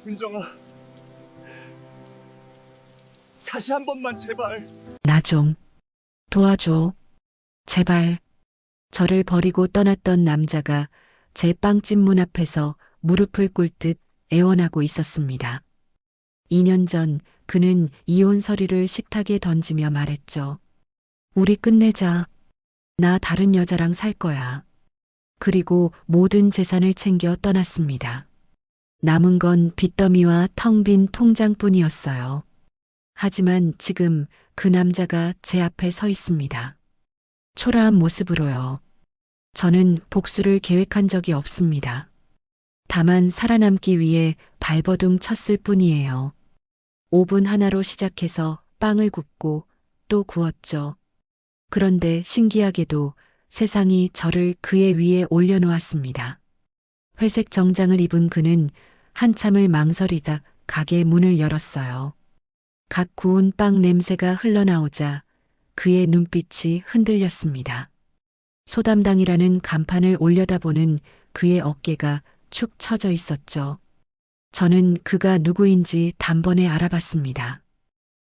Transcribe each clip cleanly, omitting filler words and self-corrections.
은정아, 다시 한 번만 제발. 나 좀 도와줘. 제발. 저를 버리고 떠났던 남자가 제 빵집 문 앞에서 무릎을 꿇듯 애원하고 있었습니다. 2년 전 그는 이혼 서류를 식탁에 던지며 말했죠. 우리 끝내자. 나 다른 여자랑 살 거야. 그리고 모든 재산을 챙겨 떠났습니다. 남은 건 빚더미와 텅 빈 통장뿐이었어요. 하지만 지금 그 남자가 제 앞에 서 있습니다. 초라한 모습으로요. 저는 복수를 계획한 적이 없습니다. 다만 살아남기 위해 발버둥 쳤을 뿐이에요. 오븐 하나로 시작해서 빵을 굽고 또 구웠죠. 그런데 신기하게도 세상이 저를 그의 위에 올려놓았습니다. 회색 정장을 입은 그는 한참을 망설이다 가게 문을 열었어요. 갓 구운 빵 냄새가 흘러나오자 그의 눈빛이 흔들렸습니다. 소담당이라는 간판을 올려다보는 그의 어깨가 축 처져 있었죠. 저는 그가 누구인지 단번에 알아봤습니다.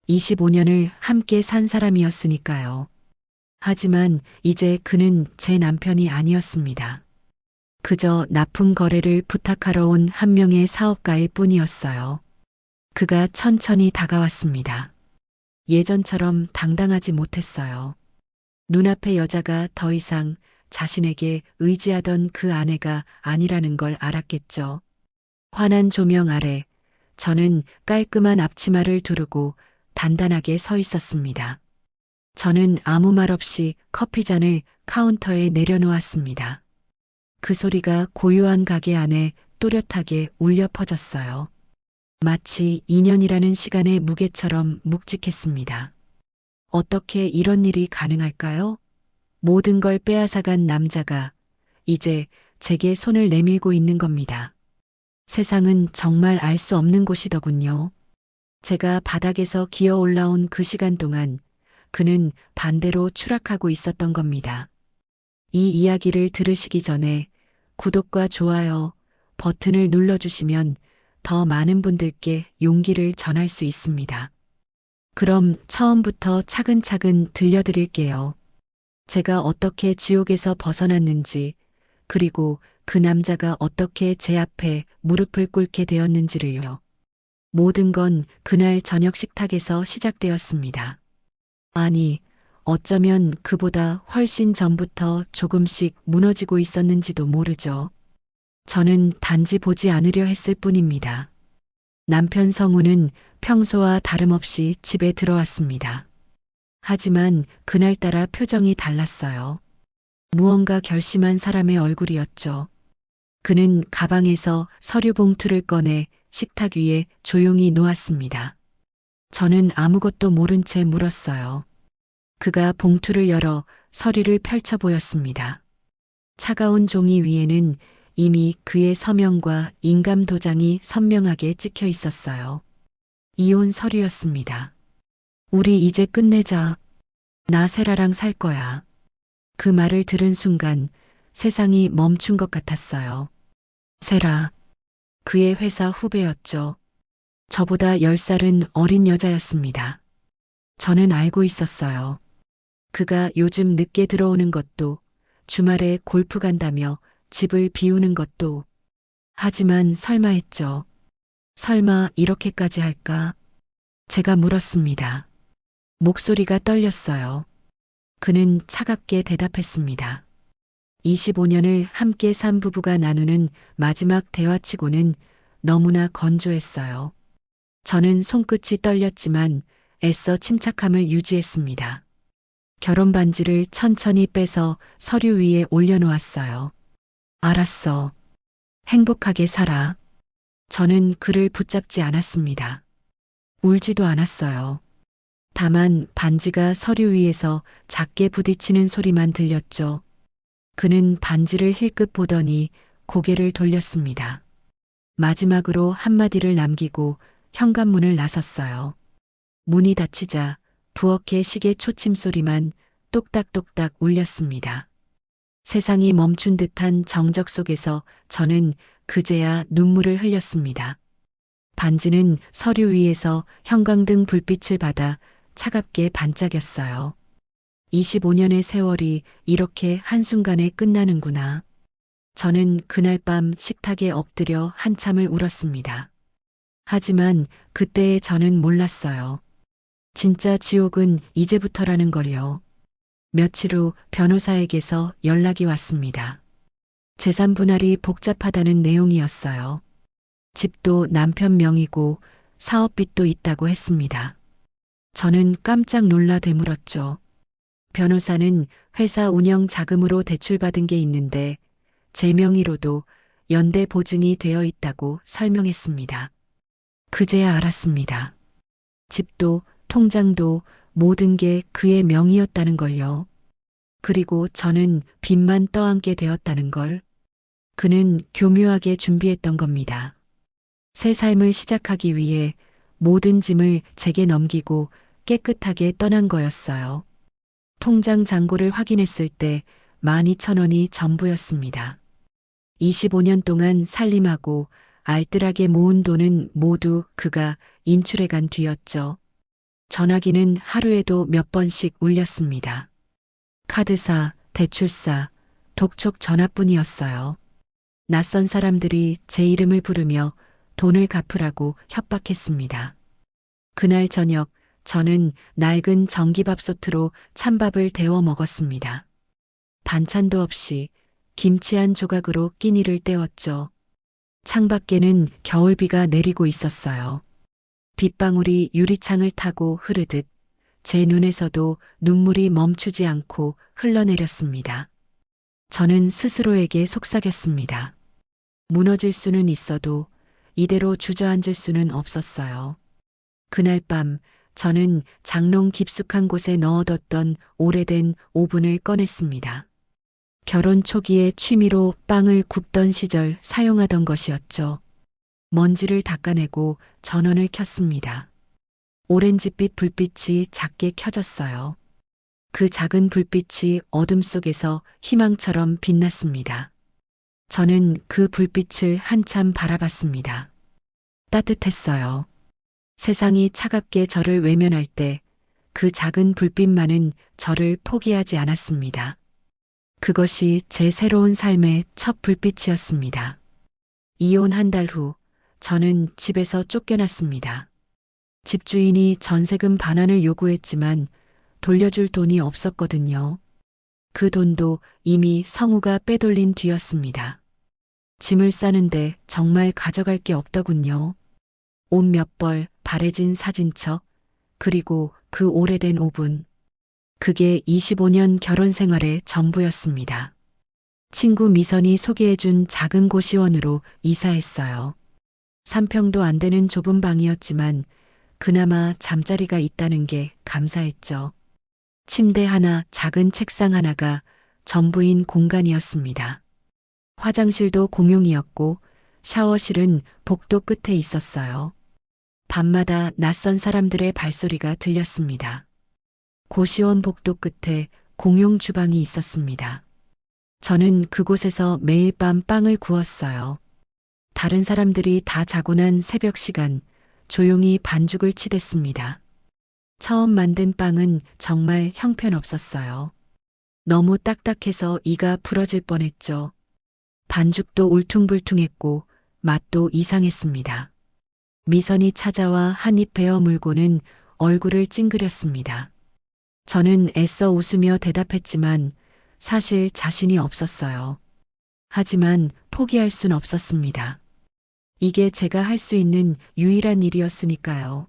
25년을 함께 산 사람이었으니까요. 하지만 이제 그는 제 남편이 아니었습니다. 그저 납품 거래를 부탁하러 온 한 명의 사업가일 뿐이었어요. 그가 천천히 다가왔습니다. 예전처럼 당당하지 못했어요. 눈앞의 여자가 더 이상 자신에게 의지하던 그 아내가 아니라는 걸 알았겠죠. 환한 조명 아래 저는 깔끔한 앞치마를 두르고 단단하게 서 있었습니다. 저는 아무 말 없이 커피잔을 카운터에 내려놓았습니다. 그 소리가 고요한 가게 안에 또렷하게 울려 퍼졌어요. 마치 2년이라는 시간의 무게처럼 묵직했습니다. 어떻게 이런 일이 가능할까요? 모든 걸 빼앗아간 남자가 이제 제게 손을 내밀고 있는 겁니다. 세상은 정말 알 수 없는 곳이더군요. 제가 바닥에서 기어 올라온 그 시간 동안 그는 반대로 추락하고 있었던 겁니다. 이 이야기를 들으시기 전에 구독과 좋아요 버튼을 눌러주시면 더 많은 분들께 용기를 전할 수 있습니다. 그럼 처음부터 차근차근 들려드릴게요. 제가 어떻게 지옥에서 벗어났는지, 그리고 그 남자가 어떻게 제 앞에 무릎을 꿇게 되었는지를요. 모든 건 그날 저녁 식탁에서 시작되었습니다. 아니, 어쩌면 그보다 훨씬 전부터 조금씩 무너지고 있었는지도 모르죠. 저는 단지 보지 않으려 했을 뿐입니다. 남편 성우는 평소와 다름없이 집에 들어왔습니다. 하지만 그날따라 표정이 달랐어요. 무언가 결심한 사람의 얼굴이었죠. 그는 가방에서 서류 봉투를 꺼내 식탁 위에 조용히 놓았습니다. 저는 아무것도 모른 채 물었어요. 그가 봉투를 열어 서류를 펼쳐 보였습니다. 차가운 종이 위에는 이미 그의 서명과 인감 도장이 선명하게 찍혀 있었어요. 이혼 서류였습니다. 우리 이제 끝내자. 나 세라랑 살 거야. 그 말을 들은 순간 세상이 멈춘 것 같았어요. 세라. 그의 회사 후배였죠. 저보다 10살은 어린 여자였습니다. 저는 알고 있었어요. 그가 요즘 늦게 들어오는 것도, 주말에 골프 간다며 집을 비우는 것도. 하지만 설마 했죠. 설마 이렇게까지 할까? 제가 물었습니다. 목소리가 떨렸어요. 그는 차갑게 대답했습니다. 25년을 함께 산 부부가 나누는 마지막 대화치고는 너무나 건조했어요. 저는 손끝이 떨렸지만 애써 침착함을 유지했습니다. 결혼 반지를 천천히 빼서 서류 위에 올려놓았어요. 알았어. 행복하게 살아. 저는 그를 붙잡지 않았습니다. 울지도 않았어요. 다만 반지가 서류 위에서 작게 부딪히는 소리만 들렸죠. 그는 반지를 힐끗 보더니 고개를 돌렸습니다. 마지막으로 한마디를 남기고 현관문을 나섰어요. 문이 닫히자 부엌의 시계 초침 소리만 똑딱똑딱 울렸습니다. 세상이 멈춘 듯한 정적 속에서 저는 그제야 눈물을 흘렸습니다. 반지는 서류 위에서 형광등 불빛을 받아 차갑게 반짝였어요. 25년의 세월이 이렇게 한순간에 끝나는구나. 저는 그날 밤 식탁에 엎드려 한참을 울었습니다. 하지만 그때의 저는 몰랐어요. 진짜 지옥은 이제부터라는 걸요. 며칠 후 변호사에게서 연락이 왔습니다. 재산 분할이 복잡하다는 내용이었어요. 집도 남편 명의고 사업빚도 있다고 했습니다. 저는 깜짝 놀라 되물었죠. 변호사는 회사 운영 자금으로 대출받은 게 있는데 제 명의로도 연대 보증이 되어 있다고 설명했습니다. 그제야 알았습니다. 집도 통장도 모든 게 그의 명의였다는 걸요. 그리고 저는 빚만 떠안게 되었다는 걸. 그는 교묘하게 준비했던 겁니다. 새 삶을 시작하기 위해 모든 짐을 제게 넘기고 깨끗하게 떠난 거였어요. 통장 잔고를 확인했을 때 12,000원이 전부였습니다. 25년 동안 살림하고 알뜰하게 모은 돈은 모두 그가 인출해간 뒤였죠. 전화기는 하루에도 몇 번씩 울렸습니다. 카드사, 대출사, 독촉 전화뿐이었어요. 낯선 사람들이 제 이름을 부르며 돈을 갚으라고 협박했습니다. 그날 저녁 저는 낡은 전기밥솥으로 찬밥을 데워 먹었습니다. 반찬도 없이 김치 한 조각으로 끼니를 때웠죠. 창밖에는 겨울비가 내리고 있었어요. 빗방울이 유리창을 타고 흐르듯 제 눈에서도 눈물이 멈추지 않고 흘러내렸습니다. 저는 스스로에게 속삭였습니다. 무너질 수는 있어도 이대로 주저앉을 수는 없었어요. 그날 밤 저는 장롱 깊숙한 곳에 넣어뒀던 오래된 오븐을 꺼냈습니다. 결혼 초기에 취미로 빵을 굽던 시절 사용하던 것이었죠. 먼지를 닦아내고 전원을 켰습니다. 오렌지빛 불빛이 작게 켜졌어요. 그 작은 불빛이 어둠 속에서 희망처럼 빛났습니다. 저는 그 불빛을 한참 바라봤습니다. 따뜻했어요. 세상이 차갑게 저를 외면할 때 그 작은 불빛만은 저를 포기하지 않았습니다. 그것이 제 새로운 삶의 첫 불빛이었습니다. 이혼 한 달 후 저는 집에서 쫓겨났습니다. 집주인이 전세금 반환을 요구했지만 돌려줄 돈이 없었거든요. 그 돈도 이미 성우가 빼돌린 뒤였습니다. 짐을 싸는데 정말 가져갈 게 없더군요. 옷 몇 벌, 바래진 사진첩, 그리고 그 오래된 오븐. 그게 25년 결혼 생활의 전부였습니다. 친구 미선이 소개해준 작은 고시원으로 이사했어요. 3평도 안 되는 좁은 방이었지만 그나마 잠자리가 있다는 게 감사했죠. 침대 하나, 작은 책상 하나가 전부인 공간이었습니다. 화장실도 공용이었고 샤워실은 복도 끝에 있었어요. 밤마다 낯선 사람들의 발소리가 들렸습니다. 고시원 복도 끝에 공용 주방이 있었습니다. 저는 그곳에서 매일 밤 빵을 구웠어요. 다른 사람들이 다 자고 난 새벽 시간 조용히 반죽을 치댔습니다. 처음 만든 빵은 정말 형편없었어요. 너무 딱딱해서 이가 부러질 뻔했죠. 반죽도 울퉁불퉁했고 맛도 이상했습니다. 미선이 찾아와 한 입 베어 물고는 얼굴을 찡그렸습니다. 저는 애써 웃으며 대답했지만 사실 자신이 없었어요. 하지만 포기할 순 없었습니다. 이게 제가 할 수 있는 유일한 일이었으니까요.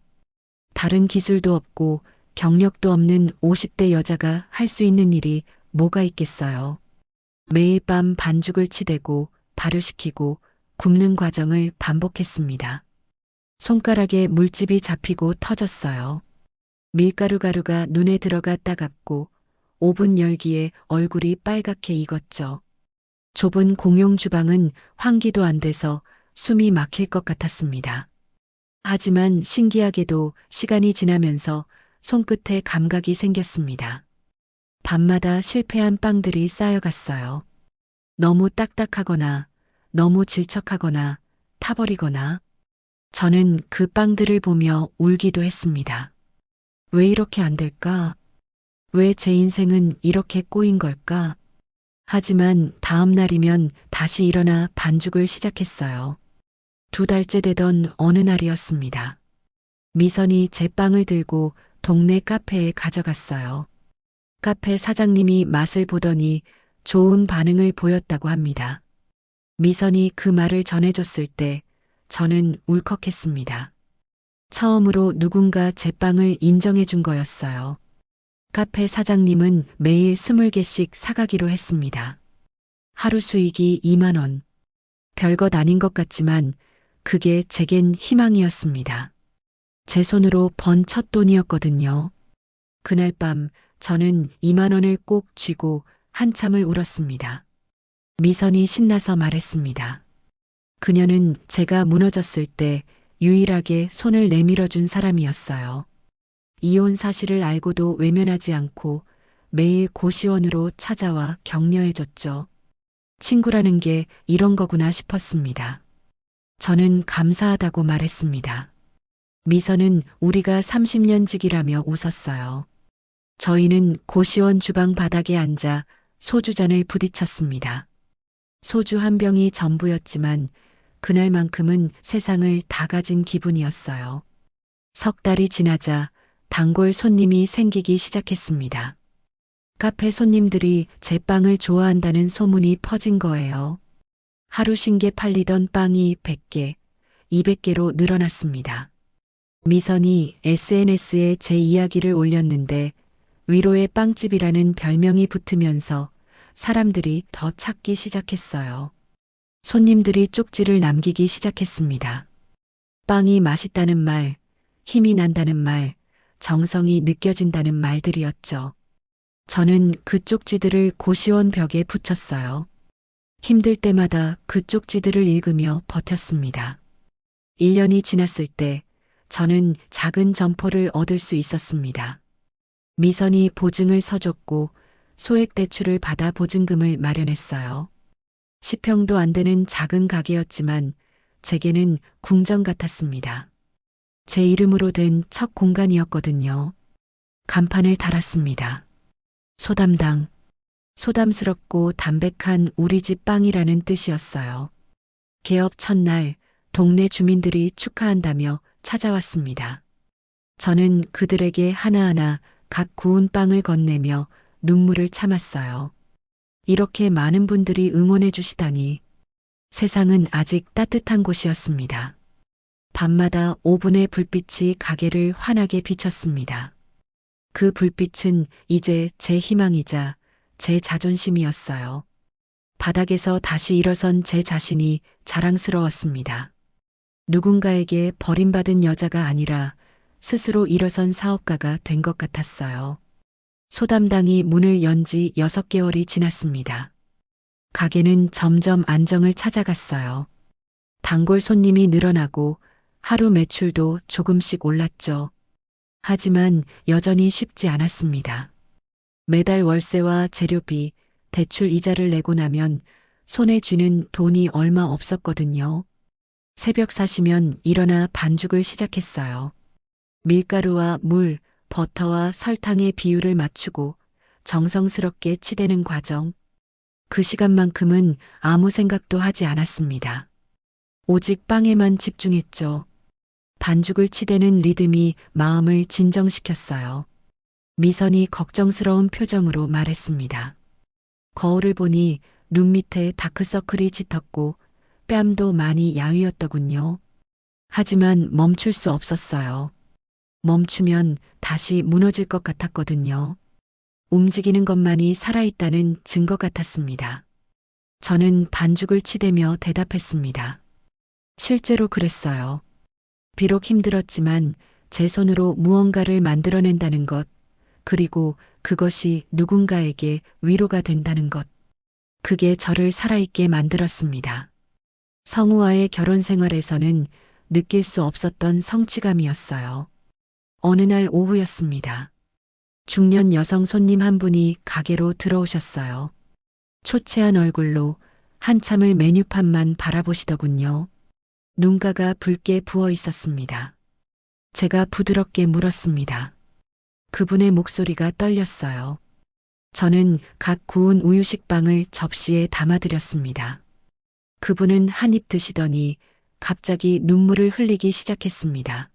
다른 기술도 없고 경력도 없는 50대 여자가 할 수 있는 일이 뭐가 있겠어요. 매일 밤 반죽을 치대고 발효시키고 굽는 과정을 반복했습니다. 손가락에 물집이 잡히고 터졌어요. 밀가루 가루가 눈에 들어가 따갑고 오븐 열기에 얼굴이 빨갛게 익었죠. 좁은 공용 주방은 환기도 안 돼서 숨이 막힐 것 같았습니다. 하지만 신기하게도 시간이 지나면서 손끝에 감각이 생겼습니다. 밤마다 실패한 빵들이 쌓여갔어요. 너무 딱딱하거나 너무 질척하거나 타버리거나 저는 그 빵들을 보며 울기도 했습니다. 왜 이렇게 안 될까? 왜 제 인생은 이렇게 꼬인 걸까? 하지만 다음 날이면 다시 일어나 반죽을 시작했어요. 2달째 되던 어느 날이었습니다. 미선이 제 빵을 들고 동네 카페에 가져갔어요. 카페 사장님이 맛을 보더니 좋은 반응을 보였다고 합니다. 미선이 그 말을 전해줬을 때 저는 울컥했습니다. 처음으로 누군가 제 빵을 인정해 준 거였어요. 카페 사장님은 매일 20개씩 사가기로 했습니다. 하루 수익이 2만 원. 별것 아닌 것 같지만 그게 제겐 희망이었습니다. 제 손으로 번 첫 돈이었거든요. 그날 밤 저는 2만 원을 꼭 쥐고 한참을 울었습니다. 미선이 신나서 말했습니다. 그녀는 제가 무너졌을 때 유일하게 손을 내밀어 준 사람이었어요. 이혼 사실을 알고도 외면하지 않고 매일 고시원으로 찾아와 격려해줬죠. 친구라는 게 이런 거구나 싶었습니다. 저는 감사하다고 말했습니다. 미선은 우리가 30년 지기라며 웃었어요. 저희는 고시원 주방 바닥에 앉아 소주잔을 부딪혔습니다. 소주 한 병이 전부였지만 그날만큼은 세상을 다 가진 기분이었어요. 3달이 지나자 단골 손님이 생기기 시작했습니다. 카페 손님들이 제 빵을 좋아한다는 소문이 퍼진 거예요. 하루 쉰게 팔리던 빵이 100개, 200개로 늘어났습니다. 미선이 SNS에 제 이야기를 올렸는데 위로의 빵집이라는 별명이 붙으면서 사람들이 더 찾기 시작했어요. 손님들이 쪽지를 남기기 시작했습니다. 빵이 맛있다는 말, 힘이 난다는 말, 정성이 느껴진다는 말들이었죠. 저는 그 쪽지들을 고시원 벽에 붙였어요. 힘들 때마다 그 쪽지들을 읽으며 버텼습니다. 1년이 지났을 때 저는 작은 점포를 얻을 수 있었습니다. 미선이 보증을 서줬고 소액 대출을 받아 보증금을 마련했어요. 10평도 안 되는 작은 가게였지만 제게는 궁전 같았습니다. 제 이름으로 된 첫 공간이었거든요. 간판을 달았습니다. 소담당. 소담스럽고 담백한 우리 집 빵이라는 뜻이었어요. 개업 첫날 동네 주민들이 축하한다며 찾아왔습니다. 저는 그들에게 하나하나 각 구운 빵을 건네며 눈물을 참았어요. 이렇게 많은 분들이 응원해 주시다니. 세상은 아직 따뜻한 곳이었습니다. 밤마다 5분의 불빛이 가게를 환하게 비췄습니다. 그 불빛은 이제 제 희망이자 제 자존심이었어요. 바닥에서 다시 일어선 제 자신이 자랑스러웠습니다. 누군가에게 버림받은 여자가 아니라 스스로 일어선 사업가가 된 것 같았어요. 소담당이 문을 연 지 6개월이 지났습니다. 가게는 점점 안정을 찾아갔어요. 단골 손님이 늘어나고 하루 매출도 조금씩 올랐죠. 하지만 여전히 쉽지 않았습니다. 매달 월세와 재료비, 대출 이자를 내고 나면 손에 쥐는 돈이 얼마 없었거든요. 새벽 4시면 일어나 반죽을 시작했어요. 밀가루와 물, 버터와 설탕의 비율을 맞추고 정성스럽게 치대는 과정. 그 시간만큼은 아무 생각도 하지 않았습니다. 오직 빵에만 집중했죠. 반죽을 치대는 리듬이 마음을 진정시켰어요. 미선이 걱정스러운 표정으로 말했습니다. 거울을 보니 눈 밑에 다크서클이 짙었고 뺨도 많이 야위었더군요. 하지만 멈출 수 없었어요. 멈추면 다시 무너질 것 같았거든요. 움직이는 것만이 살아있다는 증거 같았습니다. 저는 반죽을 치대며 대답했습니다. 실제로 그랬어요. 비록 힘들었지만 제 손으로 무언가를 만들어낸다는 것, 그리고 그것이 누군가에게 위로가 된다는 것. 그게 저를 살아있게 만들었습니다. 성우와의 결혼 생활에서는 느낄 수 없었던 성취감이었어요. 어느 날 오후였습니다. 중년 여성 손님 한 분이 가게로 들어오셨어요. 초췌한 얼굴로 한참을 메뉴판만 바라보시더군요. 눈가가 붉게 부어 있었습니다. 제가 부드럽게 물었습니다. 그분의 목소리가 떨렸어요. 저는 갓 구운 우유식빵을 접시에 담아드렸습니다. 그분은 한 입 드시더니 갑자기 눈물을 흘리기 시작했습니다.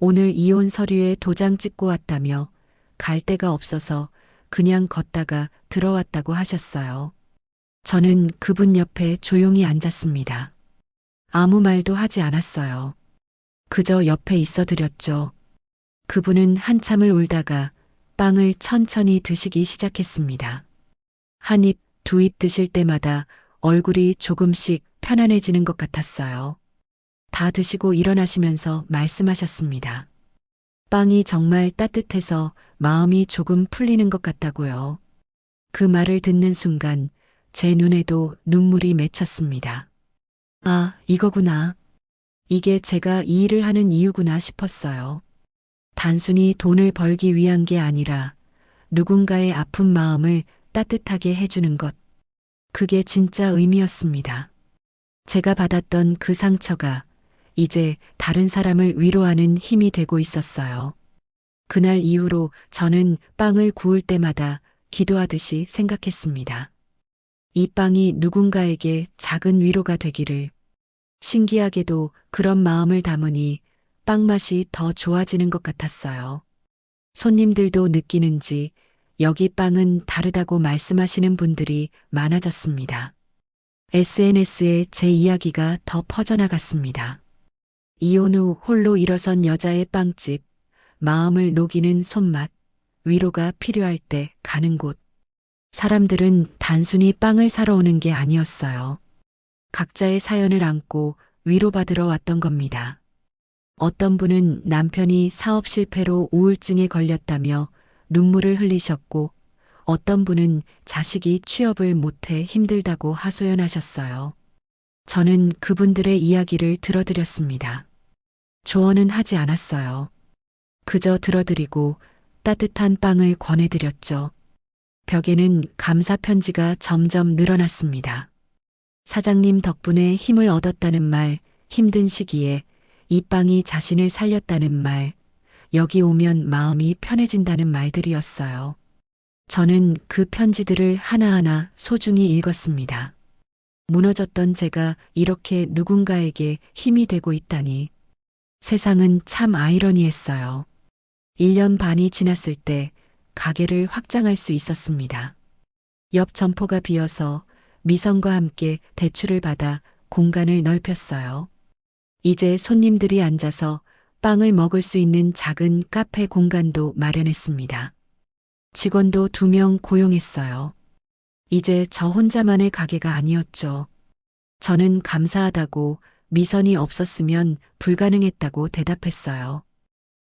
오늘 이혼 서류에 도장 찍고 왔다며 갈 데가 없어서 그냥 걷다가 들어왔다고 하셨어요. 저는 그분 옆에 조용히 앉았습니다. 아무 말도 하지 않았어요. 그저 옆에 있어 드렸죠. 그분은 한참을 울다가 빵을 천천히 드시기 시작했습니다. 한 입, 두 입 드실 때마다 얼굴이 조금씩 편안해지는 것 같았어요. 다 드시고 일어나시면서 말씀하셨습니다. 빵이 정말 따뜻해서 마음이 조금 풀리는 것 같다고요. 그 말을 듣는 순간 제 눈에도 눈물이 맺혔습니다. 아, 이거구나. 이게 제가 이 일을 하는 이유구나 싶었어요. 단순히 돈을 벌기 위한 게 아니라 누군가의 아픈 마음을 따뜻하게 해주는 것. 그게 진짜 의미였습니다. 제가 받았던 그 상처가 이제 다른 사람을 위로하는 힘이 되고 있었어요. 그날 이후로 저는 빵을 구울 때마다 기도하듯이 생각했습니다. 이 빵이 누군가에게 작은 위로가 되기를. 신기하게도 그런 마음을 담으니 빵 맛이 더 좋아지는 것 같았어요. 손님들도 느끼는지 여기 빵은 다르다고 말씀하시는 분들이 많아졌습니다. SNS에 제 이야기가 더 퍼져나갔습니다. 이혼 후 홀로 일어선 여자의 빵집, 마음을 녹이는 손맛, 위로가 필요할 때 가는 곳. 사람들은 단순히 빵을 사러 오는 게 아니었어요. 각자의 사연을 안고 위로받으러 왔던 겁니다. 어떤 분은 남편이 사업 실패로 우울증에 걸렸다며 눈물을 흘리셨고, 어떤 분은 자식이 취업을 못해 힘들다고 하소연하셨어요. 저는 그분들의 이야기를 들어드렸습니다. 조언은 하지 않았어요. 그저 들어드리고 따뜻한 빵을 권해드렸죠. 벽에는 감사 편지가 점점 늘어났습니다. 사장님 덕분에 힘을 얻었다는 말, 힘든 시기에 이 빵이 자신을 살렸다는 말, 여기 오면 마음이 편해진다는 말들이었어요. 저는 그 편지들을 하나하나 소중히 읽었습니다. 무너졌던 제가 이렇게 누군가에게 힘이 되고 있다니. 세상은 참 아이러니했어요. 1년 반이 지났을 때 가게를 확장할 수 있었습니다. 옆 점포가 비어서 미선과 함께 대출을 받아 공간을 넓혔어요. 이제 손님들이 앉아서 빵을 먹을 수 있는 작은 카페 공간도 마련했습니다. 직원도 2명 고용했어요. 이제 저 혼자만의 가게가 아니었죠. 저는 감사하다고 미선이 없었으면 불가능했다고 대답했어요.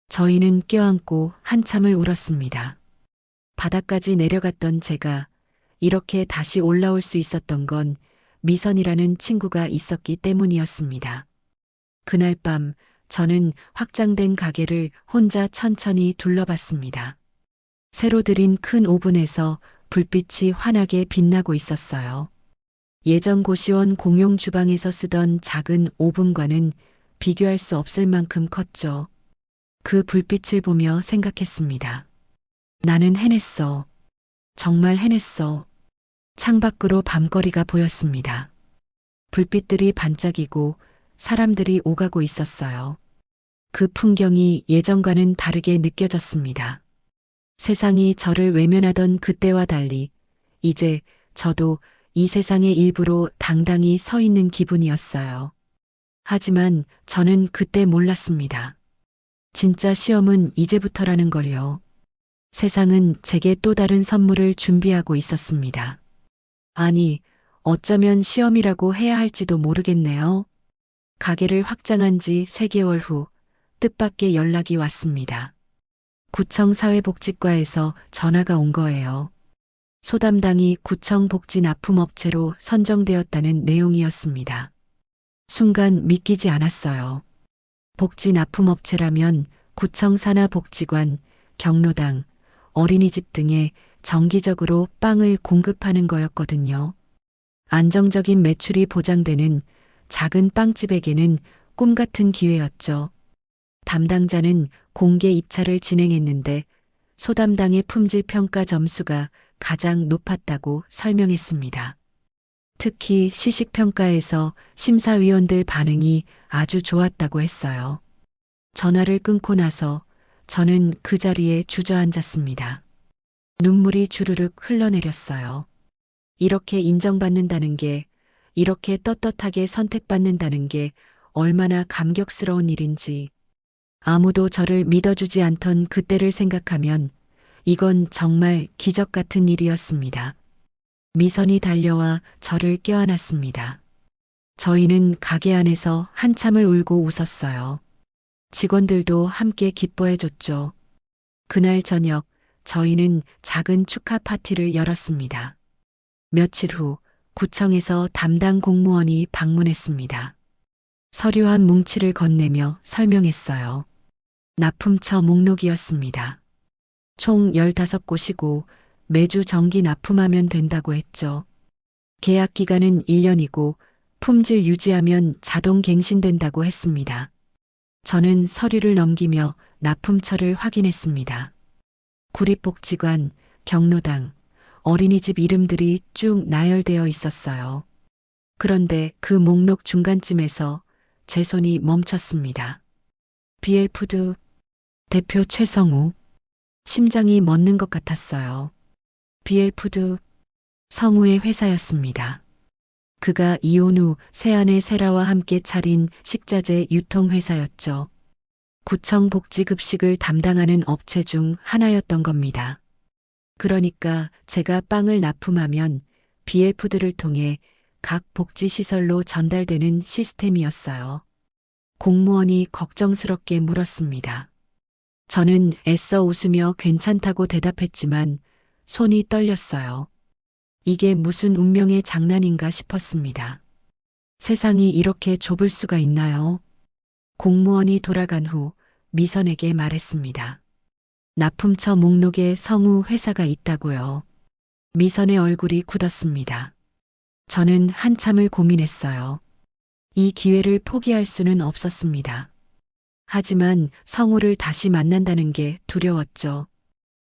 저희는 껴안고 한참을 울었습니다. 바닥까지 내려갔던 제가 이렇게 다시 올라올 수 있었던 건 미선이라는 친구가 있었기 때문이었습니다. 그날 밤 저는 확장된 가게를 혼자 천천히 둘러봤습니다. 새로 들인 큰 오븐에서 불빛이 환하게 빛나고 있었어요. 예전 고시원 공용 주방에서 쓰던 작은 오븐과는 비교할 수 없을 만큼 컸죠. 그 불빛을 보며 생각했습니다. 나는 해냈어. 정말 해냈어. 창밖으로 밤거리가 보였습니다. 불빛들이 반짝이고 사람들이 오가고 있었어요. 그 풍경이 예전과는 다르게 느껴졌습니다. 세상이 저를 외면하던 그때와 달리 이제 저도 이 세상의 일부로 당당히 서 있는 기분이었어요. 하지만 저는 그때 몰랐습니다. 진짜 시험은 이제부터라는 걸요. 세상은 제게 또 다른 선물을 준비하고 있었습니다. 아니, 어쩌면 시험이라고 해야 할지도 모르겠네요. 가게를 확장한 지 3개월 후 뜻밖의 연락이 왔습니다. 구청 사회복지과에서 전화가 온 거예요. 소담당이 구청 복지납품업체로 선정되었다는 내용이었습니다. 순간 믿기지 않았어요. 복지납품업체라면 구청 산하복지관, 경로당, 어린이집 등에 정기적으로 빵을 공급하는 거였거든요. 안정적인 매출이 보장되는 작은 빵집에게는 꿈 같은 기회였죠. 담당자는 공개 입찰을 진행했는데 소담당의 품질 평가 점수가 가장 높았다고 설명했습니다. 특히 시식평가에서 심사위원들 반응이 아주 좋았다고 했어요. 전화를 끊고 나서 저는 그 자리에 주저앉았습니다. 눈물이 주르륵 흘러내렸어요. 이렇게 인정받는다는 게, 이렇게 떳떳하게 선택받는다는 게 얼마나 감격스러운 일인지, 아무도 저를 믿어주지 않던 그때를 생각하면 이건 정말 기적 같은 일이었습니다. 미선이 달려와 저를 껴안았습니다. 저희는 가게 안에서 한참을 울고 웃었어요. 직원들도 함께 기뻐해줬죠. 그날 저녁 저희는 작은 축하 파티를 열었습니다. 며칠 후 구청에서 담당 공무원이 방문했습니다. 서류 한 뭉치를 건네며 설명했어요. 납품처 목록이었습니다. 총 15곳이고 매주 정기 납품하면 된다고 했죠. 계약 기간은 1년이고 품질 유지하면 자동 갱신된다고 했습니다. 저는 서류를 넘기며 납품처를 확인했습니다. 구립복지관, 경로당, 어린이집 이름들이 쭉 나열되어 있었어요. 그런데 그 목록 중간쯤에서 제 손이 멈췄습니다. BL푸드 대표 최성우. 심장이 멎는 것 같았어요. BL푸드 성우의 회사였습니다. 그가 이혼 후 새아내 세라와 함께 차린 식자재 유통회사였죠. 구청 복지급식을 담당하는 업체 중 하나였던 겁니다. 그러니까 제가 빵을 납품하면 BL푸드를 통해 각 복지시설로 전달되는 시스템이었어요. 공무원이 걱정스럽게 물었습니다. 저는 애써 웃으며 괜찮다고 대답했지만 손이 떨렸어요. 이게 무슨 운명의 장난인가 싶었습니다. 세상이 이렇게 좁을 수가 있나요? 공무원이 돌아간 후 미선에게 말했습니다. 납품처 목록에 성우 회사가 있다고요. 미선의 얼굴이 굳었습니다. 저는 한참을 고민했어요. 이 기회를 포기할 수는 없었습니다. 하지만 성우를 다시 만난다는 게 두려웠죠.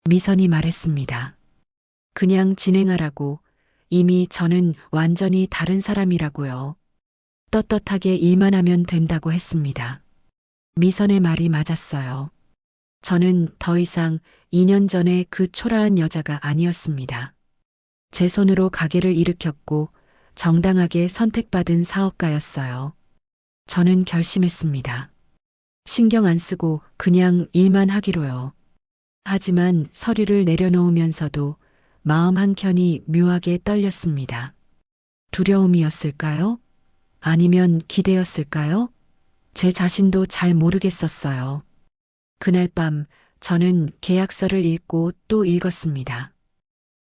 미선이 말했습니다. 그냥 진행하라고. 이미 저는 완전히 다른 사람이라고요. 떳떳하게 일만 하면 된다고 했습니다. 미선의 말이 맞았어요. 저는 더 이상 2년 전에 그 초라한 여자가 아니었습니다. 제 손으로 가게를 일으켰고 정당하게 선택받은 사업가였어요. 저는 결심했습니다. 신경 안 쓰고 그냥 일만 하기로요. 하지만 서류를 내려놓으면서도 마음 한켠이 묘하게 떨렸습니다. 두려움이었을까요? 아니면 기대였을까요? 제 자신도 잘 모르겠었어요. 그날 밤 저는 계약서를 읽고 또 읽었습니다.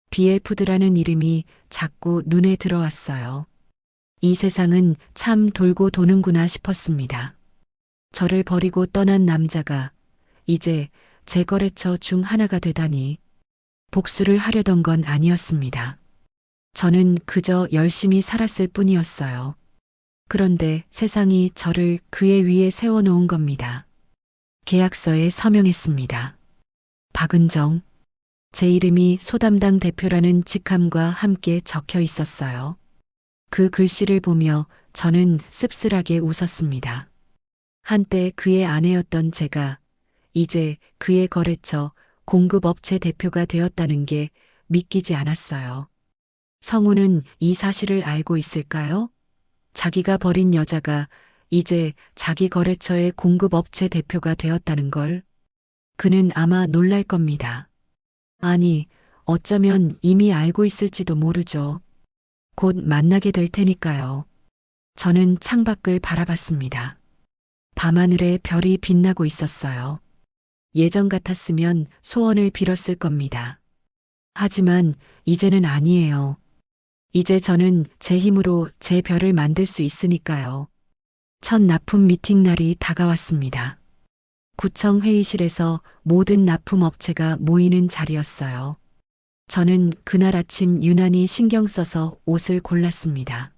BL푸드라는 이름이 자꾸 눈에 들어왔어요. 이 세상은 참 돌고 도는구나 싶었습니다. 저를 버리고 떠난 남자가 이제 제 거래처 중 하나가 되다니. 복수를 하려던 건 아니었습니다. 저는 그저 열심히 살았을 뿐이었어요. 그런데 세상이 저를 그의 위에 세워놓은 겁니다. 계약서에 서명했습니다. 박은정. 제 이름이 소담당 대표라는 직함과 함께 적혀 있었어요. 그 글씨를 보며 저는 씁쓸하게 웃었습니다. 한때 그의 아내였던 제가 이제 그의 거래처 공급업체 대표가 되었다는 게 믿기지 않았어요. 성우는 이 사실을 알고 있을까요? 자기가 버린 여자가 이제 자기 거래처의 공급업체 대표가 되었다는 걸. 그는 아마 놀랄 겁니다. 아니, 어쩌면 이미 알고 있을지도 모르죠. 곧 만나게 될 테니까요. 저는 창밖을 바라봤습니다. 밤하늘에 별이 빛나고 있었어요. 예전 같았으면 소원을 빌었을 겁니다. 하지만 이제는 아니에요. 이제 저는 제 힘으로 제 별을 만들 수 있으니까요. 첫 납품 미팅 날이 다가왔습니다. 구청 회의실에서 모든 납품업체가 모이는 자리였어요. 저는 그날 아침 유난히 신경 써서 옷을 골랐습니다.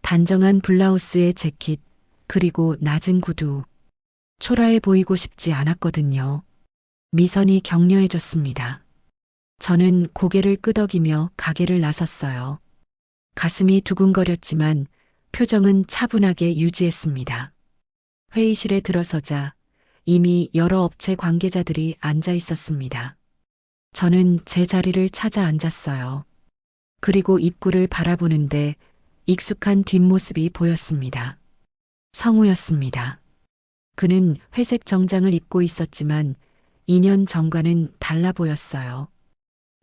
단정한 블라우스에 재킷, 그리고 낮은 구두. 초라해 보이고 싶지 않았거든요. 미선이 격려해줬습니다. 저는 고개를 끄덕이며 가게를 나섰어요. 가슴이 두근거렸지만 표정은 차분하게 유지했습니다. 회의실에 들어서자 이미 여러 업체 관계자들이 앉아 있었습니다. 저는 제 자리를 찾아 앉았어요. 그리고 입구를 바라보는데 익숙한 뒷모습이 보였습니다. 성우였습니다. 그는 회색 정장을 입고 있었지만 2년 전과는 달라 보였어요.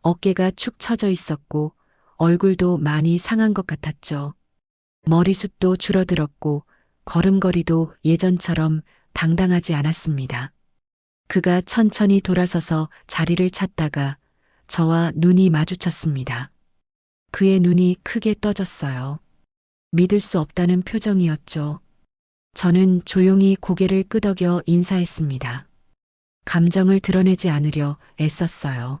어깨가 축 처져 있었고 얼굴도 많이 상한 것 같았죠. 머리숱도 줄어들었고 걸음걸이도 예전처럼 당당하지 않았습니다. 그가 천천히 돌아서서 자리를 찾다가 저와 눈이 마주쳤습니다. 그의 눈이 크게 떠졌어요. 믿을 수 없다는 표정이었죠. 저는 조용히 고개를 끄덕여 인사했습니다. 감정을 드러내지 않으려 애썼어요.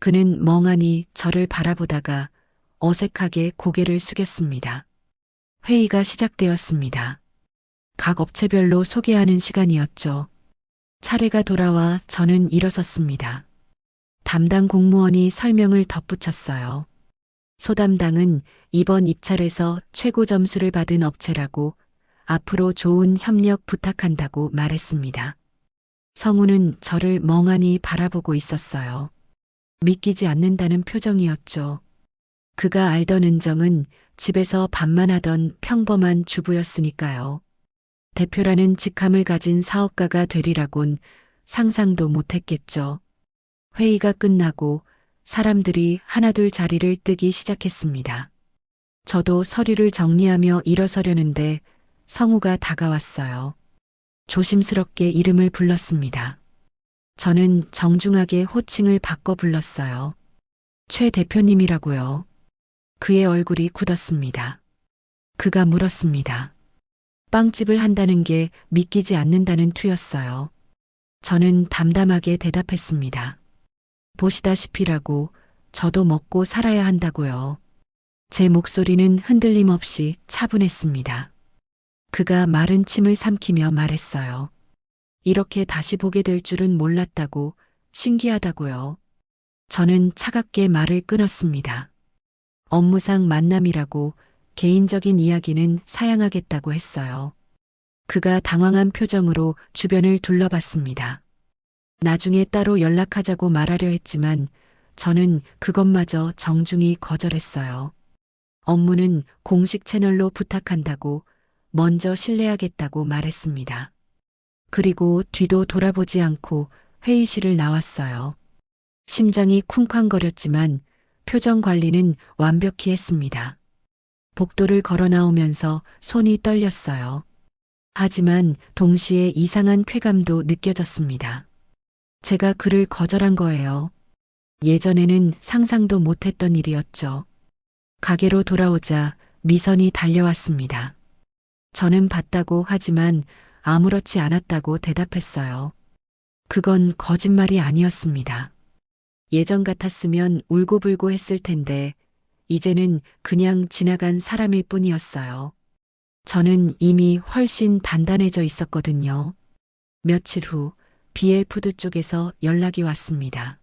그는 멍하니 저를 바라보다가 어색하게 고개를 숙였습니다. 회의가 시작되었습니다. 각 업체별로 소개하는 시간이었죠. 차례가 돌아와 저는 일어섰습니다. 담당 공무원이 설명을 덧붙였어요. 소담당은 이번 입찰에서 최고 점수를 받은 업체라고 앞으로 좋은 협력 부탁한다고 말했습니다. 성우는 저를 멍하니 바라보고 있었어요. 믿기지 않는다는 표정이었죠. 그가 알던 은정은 집에서 밥만 하던 평범한 주부였으니까요. 대표라는 직함을 가진 사업가가 되리라곤 상상도 못했겠죠. 회의가 끝나고 사람들이 하나둘 자리를 뜨기 시작했습니다. 저도 서류를 정리하며 일어서려는데 성우가 다가왔어요. 조심스럽게 이름을 불렀습니다. 저는 정중하게 호칭을 바꿔 불렀어요. 최 대표님이라고요. 그의 얼굴이 굳었습니다. 그가 물었습니다. 빵집을 한다는 게 믿기지 않는다는 투였어요. 저는 담담하게 대답했습니다. 보시다시피라고 저도 먹고 살아야 한다고요. 제 목소리는 흔들림 없이 차분했습니다. 그가 마른 침을 삼키며 말했어요. 이렇게 다시 보게 될 줄은 몰랐다고, 신기하다고요. 저는 차갑게 말을 끊었습니다. 업무상 만남이라고 개인적인 이야기는 사양하겠다고 했어요. 그가 당황한 표정으로 주변을 둘러봤습니다. 나중에 따로 연락하자고 말하려 했지만 저는 그것마저 정중히 거절했어요. 업무는 공식 채널로 부탁한다고 먼저 실례하겠다고 말했습니다. 그리고 뒤도 돌아보지 않고 회의실을 나왔어요. 심장이 쿵쾅거렸지만 표정 관리는 완벽히 했습니다. 복도를 걸어 나오면서 손이 떨렸어요. 하지만 동시에 이상한 쾌감도 느껴졌습니다. 제가 그를 거절한 거예요. 예전에는 상상도 못했던 일이었죠. 가게로 돌아오자 미선이 달려왔습니다. 저는 봤다고 하지만 아무렇지 않았다고 대답했어요. 그건 거짓말이 아니었습니다. 예전 같았으면 울고불고 했을 텐데 이제는 그냥 지나간 사람일 뿐이었어요. 저는 이미 훨씬 단단해져 있었거든요. 며칠 후 BL푸드 쪽에서 연락이 왔습니다.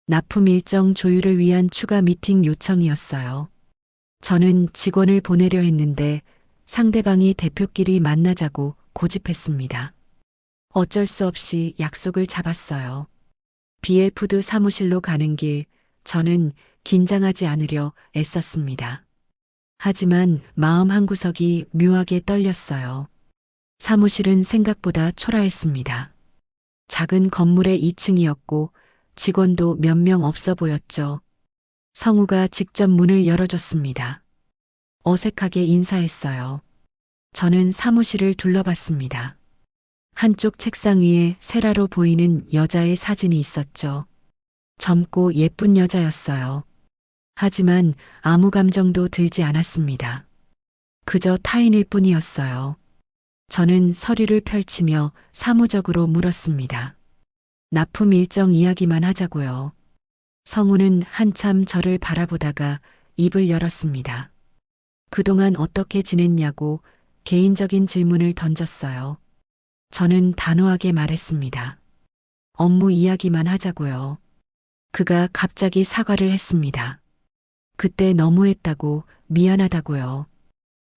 납품 일정 조율을 위한 추가 미팅 요청이었어요. 저는 직원을 보내려 했는데 상대방이 대표끼리 만나자고 고집했습니다. 어쩔 수 없이 약속을 잡았어요. BL푸드 사무실로 가는 길, 저는 긴장하지 않으려 애썼습니다. 하지만 마음 한구석이 묘하게 떨렸어요. 사무실은 생각보다 초라했습니다. 작은 건물의 2층이었고 직원도 몇 명 없어 보였죠. 성우가 직접 문을 열어줬습니다. 어색하게 인사했어요. 저는 사무실을 둘러봤습니다. 한쪽 책상 위에 세라로 보이는 여자의 사진이 있었죠. 젊고 예쁜 여자였어요. 하지만 아무 감정도 들지 않았습니다. 그저 타인일 뿐이었어요. 저는 서류를 펼치며 사무적으로 물었습니다. 납품 일정 이야기만 하자고요. 성우는 한참 저를 바라보다가 입을 열었습니다. 그동안 어떻게 지냈냐고 개인적인 질문을 던졌어요. 저는 단호하게 말했습니다. 업무 이야기만 하자고요. 그가 갑자기 사과를 했습니다. 그때 너무했다고 미안하다고요.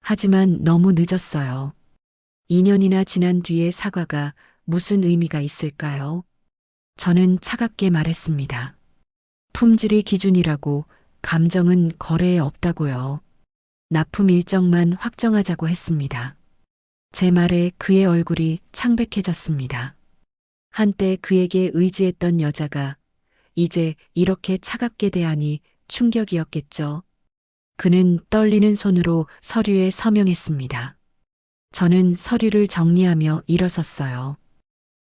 하지만 너무 늦었어요. 2년이나 지난 뒤에 사과가 무슨 의미가 있을까요? 저는 차갑게 말했습니다. 품질이 기준이라고 감정은 거래에 없다고요. 납품 일정만 확정하자고 했습니다. 제 말에 그의 얼굴이 창백해졌습니다. 한때 그에게 의지했던 여자가 이제 이렇게 차갑게 대하니 충격이었겠죠. 그는 떨리는 손으로 서류에 서명했습니다. 저는 서류를 정리하며 일어섰어요.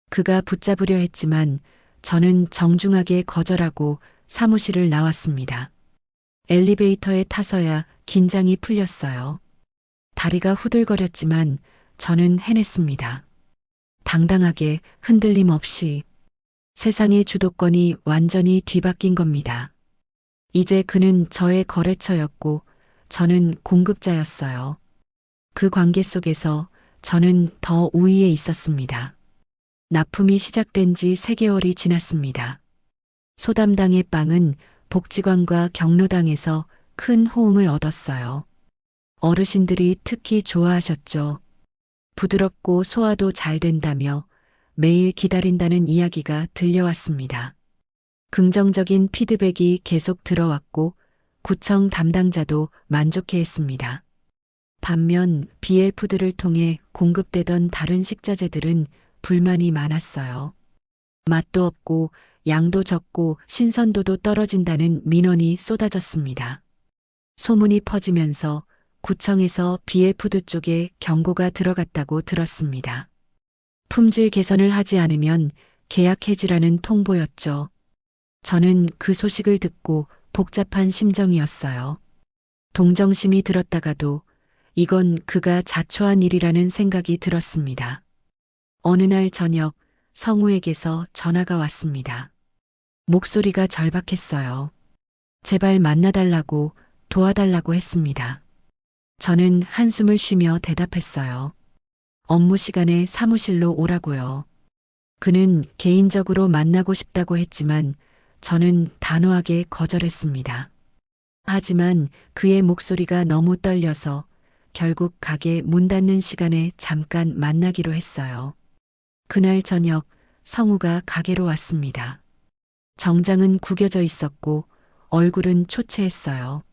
그가 붙잡으려 했지만 저는 정중하게 거절하고 사무실을 나왔습니다. 엘리베이터에 타서야 긴장이 풀렸어요. 다리가 후들거렸지만 저는 해냈습니다. 당당하게 흔들림 없이 세상의 주도권이 완전히 뒤바뀐 겁니다. 이제 그는 저의 거래처였고 저는 공급자였어요. 그 관계 속에서 저는 더 우위에 있었습니다. 납품이 시작된 지 3개월이 지났습니다. 소담당의 빵은 복지관과 경로당에서 큰 호응을 얻었어요. 어르신들이 특히 좋아하셨죠. 부드럽고 소화도 잘 된다며 매일 기다린다는 이야기가 들려왔습니다. 긍정적인 피드백이 계속 들어왔고 구청 담당자도 만족해했습니다. 반면 BL푸드를 통해 공급되던 다른 식자재들은 불만이 많았어요. 맛도 없고 양도 적고 신선도도 떨어진다는 민원이 쏟아졌습니다. 소문이 퍼지면서 구청에서 BL푸드 쪽에 경고가 들어갔다고 들었습니다. 품질 개선을 하지 않으면 계약 해지라는 통보였죠. 저는 그 소식을 듣고 복잡한 심정이었어요. 동정심이 들었다가도 이건 그가 자초한 일이라는 생각이 들었습니다. 어느 날 저녁 성우에게서 전화가 왔습니다. 목소리가 절박했어요. 제발 만나달라고 도와달라고 했습니다. 저는 한숨을 쉬며 대답했어요. 업무 시간에 사무실로 오라고요. 그는 개인적으로 만나고 싶다고 했지만 저는 단호하게 거절했습니다. 하지만 그의 목소리가 너무 떨려서 결국 가게 문 닫는 시간에 잠깐 만나기로 했어요. 그날 저녁 성우가 가게로 왔습니다. 정장은 구겨져 있었고 얼굴은 초췌했어요.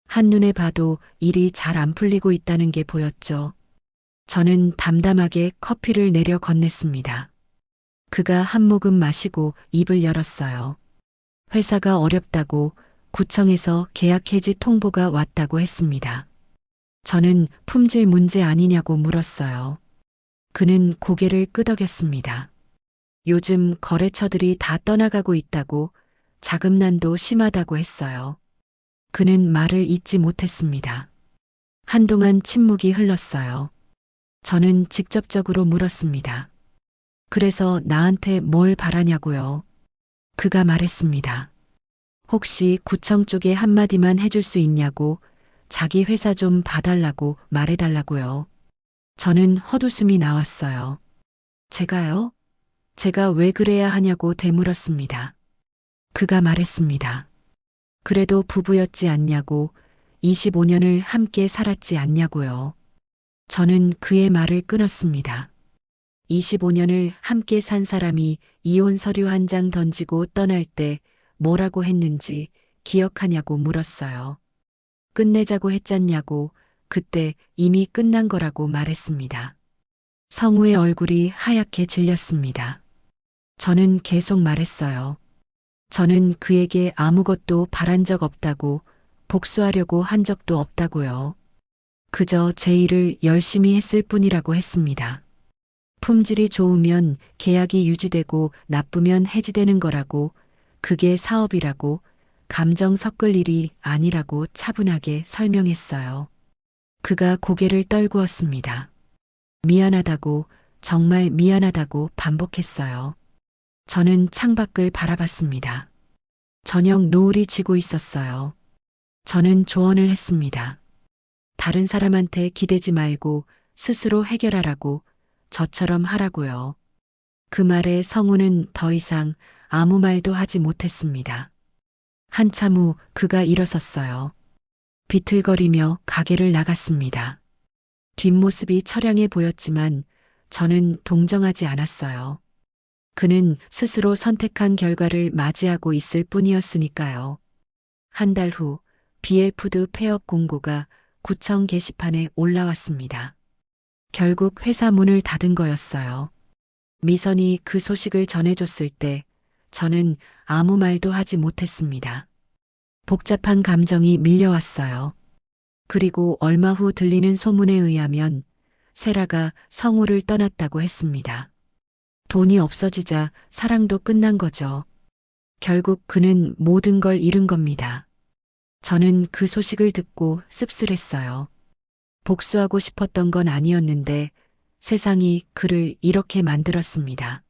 한눈에 봐도 일이 잘 안 풀리고 있다는 게 보였죠. 저는 담담하게 커피를 내려 건넸습니다. 그가 한 모금 마시고 입을 열었어요. 회사가 어렵다고 구청에서 계약 해지 통보가 왔다고 했습니다. 저는 품질 문제 아니냐고 물었어요. 그는 고개를 끄덕였습니다. 요즘 거래처들이 다 떠나가고 있다고 자금난도 심하다고 했어요. 그는 말을 잇지 못했습니다. 한동안 침묵이 흘렀어요. 저는 직접적으로 물었습니다. 그래서 나한테 뭘 바라냐고요. 그가 말했습니다. 혹시 구청 쪽에 한마디만 해줄 수 있냐고 자기 회사 좀 봐달라고 말해달라고요. 저는 헛웃음이 나왔어요. 제가요? 제가 왜 그래야 하냐고 되물었습니다. 그가 말했습니다. 그래도 부부였지 않냐고 25년을 함께 살았지 않냐고요. 저는 그의 말을 끊었습니다. 25년을 함께 산 사람이 이혼 서류 한 장 던지고 떠날 때 뭐라고 했는지 기억하냐고 물었어요. 끝내자고 했잖냐고 그때 이미 끝난 거라고 말했습니다. 성우의 얼굴이 하얗게 질렸습니다. 저는 계속 말했어요. 저는 그에게 아무것도 바란 적 없다고 복수하려고 한 적도 없다고요. 그저 제 일을 열심히 했을 뿐이라고 했습니다. 품질이 좋으면 계약이 유지되고 나쁘면 해지되는 거라고 그게 사업이라고 감정 섞을 일이 아니라고 차분하게 설명했어요. 그가 고개를 떨구었습니다. 미안하다고 정말 미안하다고 반복했어요. 저는 창밖을 바라봤습니다. 저녁 노을이 지고 있었어요. 저는 조언을 했습니다. 다른 사람한테 기대지 말고 스스로 해결하라고, 저처럼 하라고요. 그 말에 성우는 더 이상 아무 말도 하지 못했습니다. 한참 후 그가 일어섰어요. 비틀거리며 가게를 나갔습니다. 뒷모습이 처량해 보였지만 저는 동정하지 않았어요. 그는 스스로 선택한 결과를 맞이하고 있을 뿐이었으니까요. 한 달 후 BL푸드 폐업 공고가 구청 게시판에 올라왔습니다. 결국 회사 문을 닫은 거였어요. 미선이 그 소식을 전해줬을 때 저는 아무 말도 하지 못했습니다. 복잡한 감정이 밀려왔어요. 그리고 얼마 후 들리는 소문에 의하면 세라가 성우를 떠났다고 했습니다. 돈이 없어지자 사랑도 끝난 거죠. 결국 그는 모든 걸 잃은 겁니다. 저는 그 소식을 듣고 씁쓸했어요. 복수하고 싶었던 건 아니었는데 세상이 그를 이렇게 만들었습니다.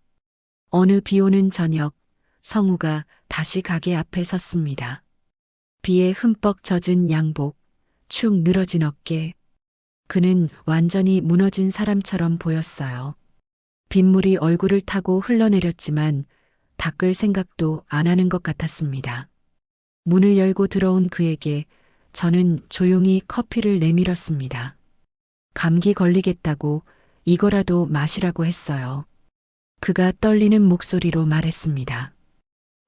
어느 비 오는 저녁, 성우가 다시 가게 앞에 섰습니다. 비에 흠뻑 젖은 양복, 축 늘어진 어깨. 그는 완전히 무너진 사람처럼 보였어요. 빗물이 얼굴을 타고 흘러내렸지만 닦을 생각도 안 하는 것 같았습니다. 문을 열고 들어온 그에게 저는 조용히 커피를 내밀었습니다. 감기 걸리겠다고 이거라도 마시라고 했어요. 그가 떨리는 목소리로 말했습니다.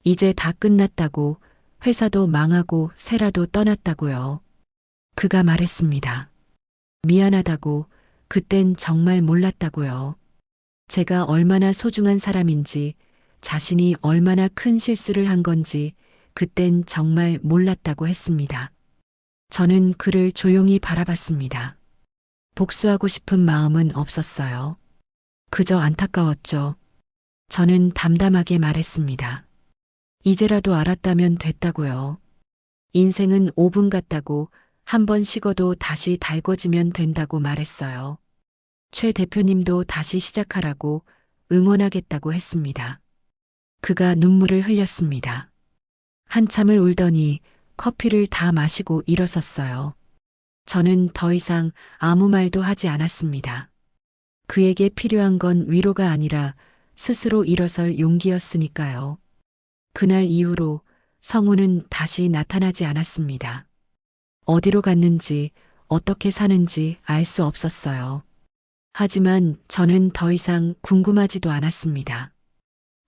이제 다 끝났다고, 회사도 망하고 세라도 떠났다고요. 그가 말했습니다. 미안하다고, 그땐 정말 몰랐다고요. 제가 얼마나 소중한 사람인지, 자신이 얼마나 큰 실수를 한 건지 그땐 정말 몰랐다고 했습니다. 저는 그를 조용히 바라봤습니다. 복수하고 싶은 마음은 없었어요. 그저 안타까웠죠. 저는 담담하게 말했습니다. 이제라도 알았다면 됐다고요. 인생은 오븐 같다고, 한 번 식어도 다시 달궈지면 된다고 말했어요. 최 대표님도 다시 시작하라고 응원하겠다고 했습니다. 그가 눈물을 흘렸습니다. 한참을 울더니 커피를 다 마시고 일어섰어요. 저는 더 이상 아무 말도 하지 않았습니다. 그에게 필요한 건 위로가 아니라 스스로 일어설 용기였으니까요. 그날 이후로 성우는 다시 나타나지 않았습니다. 어디로 갔는지, 어떻게 사는지 알 수 없었어요. 하지만 저는 더 이상 궁금하지도 않았습니다.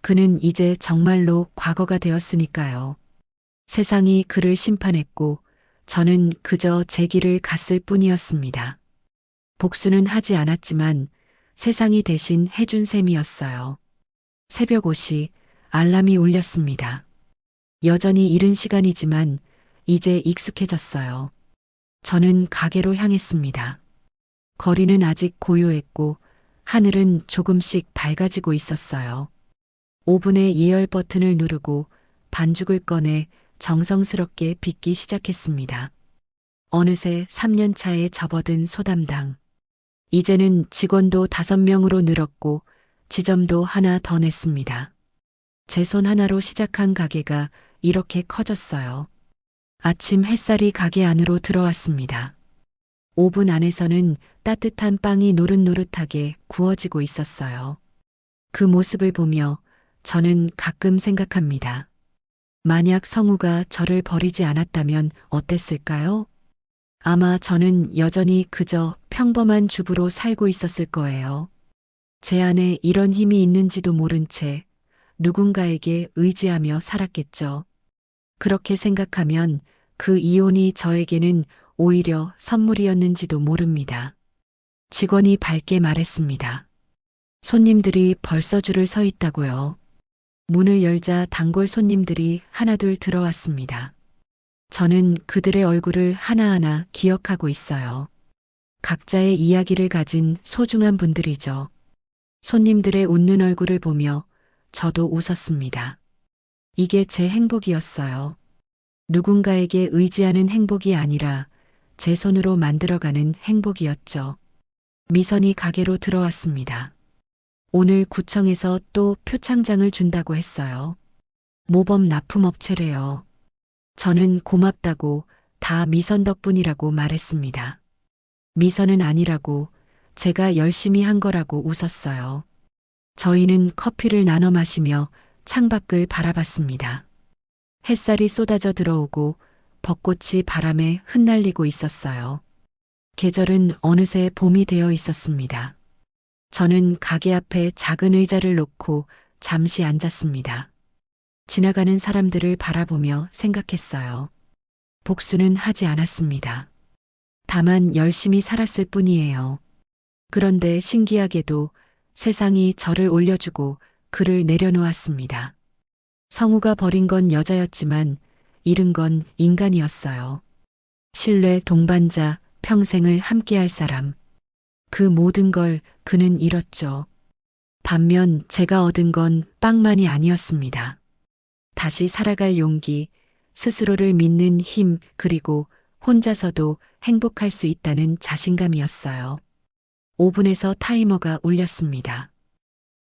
그는 이제 정말로 과거가 되었으니까요. 세상이 그를 심판했고 저는 그저 제 길을 갔을 뿐이었습니다. 복수는 하지 않았지만 세상이 대신 해준 셈이었어요. 새벽 5시 알람이 울렸습니다. 여전히 이른 시간이지만 이제 익숙해졌어요. 저는 가게로 향했습니다. 거리는 아직 고요했고 하늘은 조금씩 밝아지고 있었어요. 오븐의 예열 버튼을 누르고 반죽을 꺼내 정성스럽게 빚기 시작했습니다. 어느새 3년 차에 접어든 소담당. 이제는 직원도 5명으로 늘었고 지점도 하나 더 냈습니다. 제 손 하나로 시작한 가게가 이렇게 커졌어요. 아침 햇살이 가게 안으로 들어왔습니다. 오븐 안에서는 따뜻한 빵이 노릇노릇하게 구워지고 있었어요. 그 모습을 보며 저는 가끔 생각합니다. 만약 성우가 저를 버리지 않았다면 어땠을까요? 아마 저는 여전히 그저 평범한 주부로 살고 있었을 거예요. 제 안에 이런 힘이 있는지도 모른 채 누군가에게 의지하며 살았겠죠. 그렇게 생각하면 그 이혼이 저에게는 오히려 선물이었는지도 모릅니다. 직원이 밝게 말했습니다. 손님들이 벌써 줄을 서 있다고요. 문을 열자 단골 손님들이 하나둘 들어왔습니다. 저는 그들의 얼굴을 하나하나 기억하고 있어요. 각자의 이야기를 가진 소중한 분들이죠. 손님들의 웃는 얼굴을 보며 저도 웃었습니다. 이게 제 행복이었어요. 누군가에게 의지하는 행복이 아니라 제 손으로 만들어가는 행복이었죠. 미선이 가게로 들어왔습니다. 오늘 구청에서 또 표창장을 준다고 했어요. 모범 납품업체래요. 저는 고맙다고 다 미선 덕분이라고 말했습니다. 미선은 아니라고, 제가 열심히 한 거라고 웃었어요. 저희는 커피를 나눠 마시며 창밖을 바라봤습니다. 햇살이 쏟아져 들어오고 벚꽃이 바람에 흩날리고 있었어요. 계절은 어느새 봄이 되어 있었습니다. 저는 가게 앞에 작은 의자를 놓고 잠시 앉았습니다. 지나가는 사람들을 바라보며 생각했어요. 복수는 하지 않았습니다. 다만 열심히 살았을 뿐이에요. 그런데 신기하게도 세상이 저를 올려주고 그를 내려놓았습니다. 성우가 버린 건 여자였지만 잃은 건 인간이었어요. 신뢰, 동반자, 평생을 함께할 사람. 그 모든 걸 그는 잃었죠. 반면 제가 얻은 건 빵만이 아니었습니다. 다시 살아갈 용기, 스스로를 믿는 힘, 그리고 혼자서도 행복할 수 있다는 자신감이었어요. 오븐에서 타이머가 울렸습니다.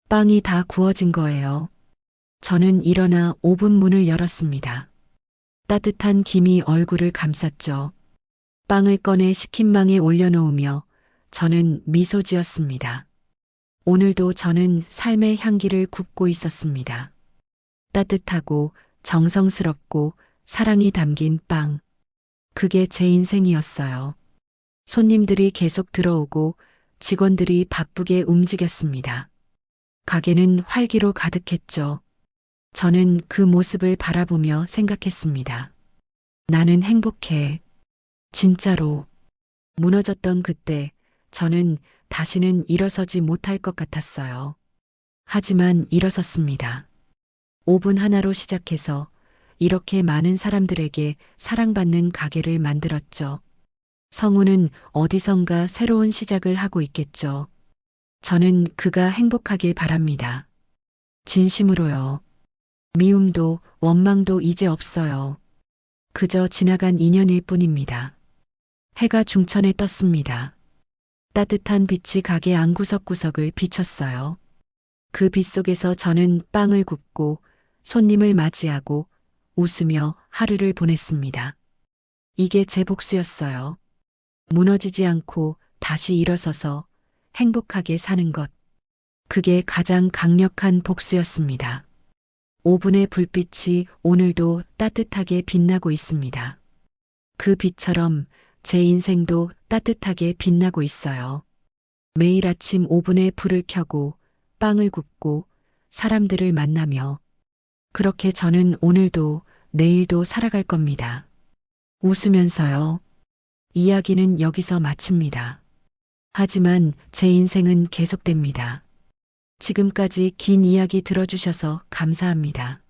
빵이 다 구워진 거예요. 저는 일어나 오븐 문을 열었습니다. 따뜻한 김이 얼굴을 감쌌죠. 빵을 꺼내 식힌망에 올려놓으며 저는 미소 지었습니다. 오늘도 저는 삶의 향기를 굽고 있었습니다. 따뜻하고 정성스럽고 사랑이 담긴 빵. 그게 제 인생이었어요. 손님들이 계속 들어오고 직원들이 바쁘게 움직였습니다. 가게는 활기로 가득했죠. 저는 그 모습을 바라보며 생각했습니다. 나는 행복해. 진짜로. 무너졌던 그때 저는 다시는 일어서지 못할 것 같았어요. 하지만 일어섰습니다. 오븐 하나로 시작해서 이렇게 많은 사람들에게 사랑받는 가게를 만들었죠. 성우는 어디선가 새로운 시작을 하고 있겠죠. 저는 그가 행복하길 바랍니다. 진심으로요. 미움도 원망도 이제 없어요. 그저 지나간 인연일 뿐입니다. 해가 중천에 떴습니다. 따뜻한 빛이 가게 안구석구석을 비췄어요. 그 빛 속에서 저는 빵을 굽고 손님을 맞이하고 웃으며 하루를 보냈습니다. 이게 제 복수였어요. 무너지지 않고 다시 일어서서 행복하게 사는 것. 그게 가장 강력한 복수였습니다. 오븐의 불빛이 오늘도 따뜻하게 빛나고 있습니다. 그 빛처럼 제 인생도 따뜻하게 빛나고 있어요. 매일 아침 오븐에 불을 켜고 빵을 굽고 사람들을 만나며 그렇게 저는 오늘도 내일도 살아갈 겁니다. 웃으면서요. 이야기는 여기서 마칩니다. 하지만 제 인생은 계속됩니다. 지금까지 긴 이야기 들어주셔서 감사합니다.